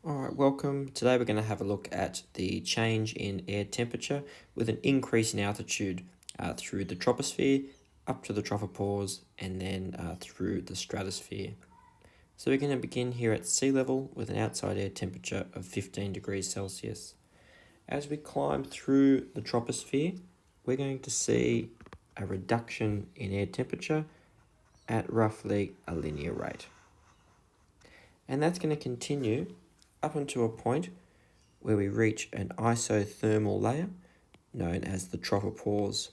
Alright, welcome. Today we're going to have a look at the change in air temperature with an increase in altitude through the troposphere, up to the tropopause, and then through the stratosphere. So we're going to begin here at sea level with an outside air temperature of 15 degrees Celsius. As we climb through the troposphere, we're going to see a reduction in air temperature at roughly a linear rate. And that's going to continue up until a point where we reach an isothermal layer known as the tropopause.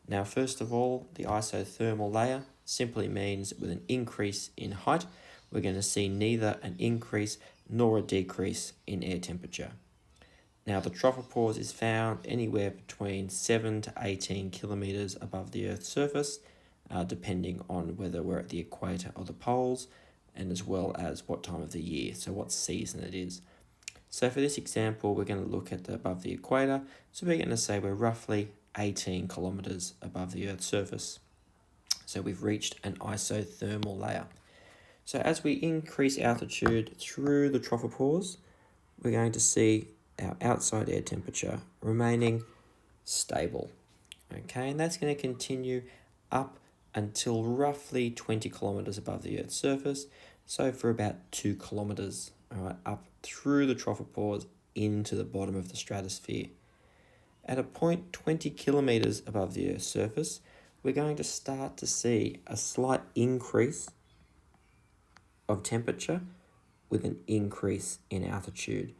Now, first of all, the isothermal layer simply means with an increase in height, we're going to see neither an increase nor a decrease in air temperature. Now, the tropopause is found anywhere between 7 to 18 kilometers above the Earth's surface, depending on whether we're at the equator or the poles, and as well as what time of the year, so what season it is. So for this example, we're going to look at above the equator, so we're going to say we're roughly 18 kilometers above the Earth's surface. So we've reached an isothermal layer. So as we increase altitude through the tropopause, we're going to see our outside air temperature remaining stable. Okay, and that's going to continue up until roughly 20 kilometers above the Earth's surface, so for about 2 kilometers, up through the tropopause into the bottom of the stratosphere. At a point 20 kilometers above the Earth's surface, we're going to start to see a slight increase of temperature with an increase in altitude.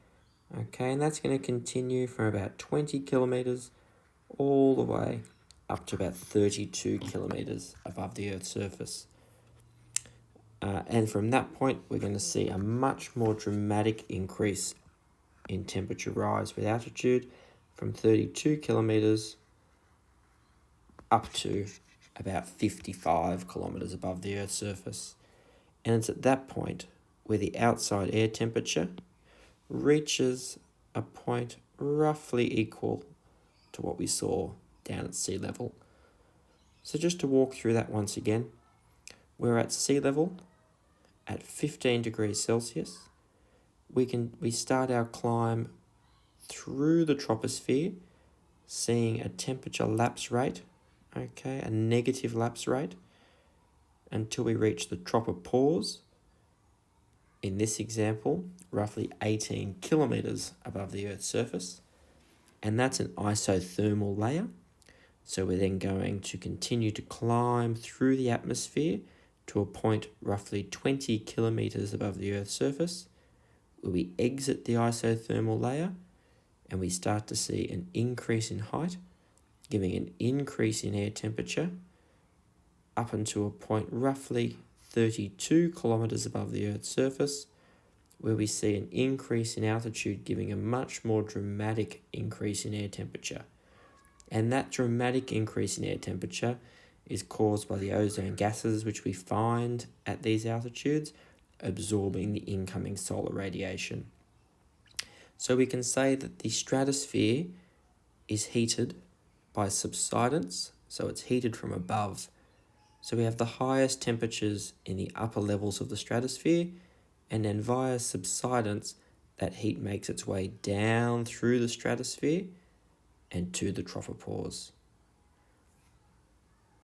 Okay, and that's going to continue from about 20 kilometers all the way up to about 32 kilometers above the Earth's surface. And from that point, we're going to see a much more dramatic increase in temperature rise with altitude from 32 kilometers up to about 55 kilometers above the Earth's surface. And it's at that point where the outside air temperature reaches a point roughly equal to what we saw down at sea level. So just to walk through that once again, we're at sea level at 15 degrees Celsius. We start our climb through the troposphere, seeing a temperature lapse rate, okay, a negative lapse rate, until we reach the tropopause. In this example, roughly 18 kilometers above the Earth's surface, and that's an isothermal layer. So we're then going to continue to climb through the atmosphere to a point roughly 20 kilometers above the Earth's surface, where we exit the isothermal layer and we start to see an increase in height, giving an increase in air temperature up until a point roughly 32 kilometers above the Earth's surface, where we see an increase in altitude, giving a much more dramatic increase in air temperature. And that dramatic increase in air temperature is caused by the ozone gases which we find at these altitudes absorbing the incoming solar radiation. So we can say that the stratosphere is heated by subsidence, so it's heated from above. So we have the highest temperatures in the upper levels of the stratosphere, and then via subsidence, that heat makes its way down through the stratosphere and to the tropopause.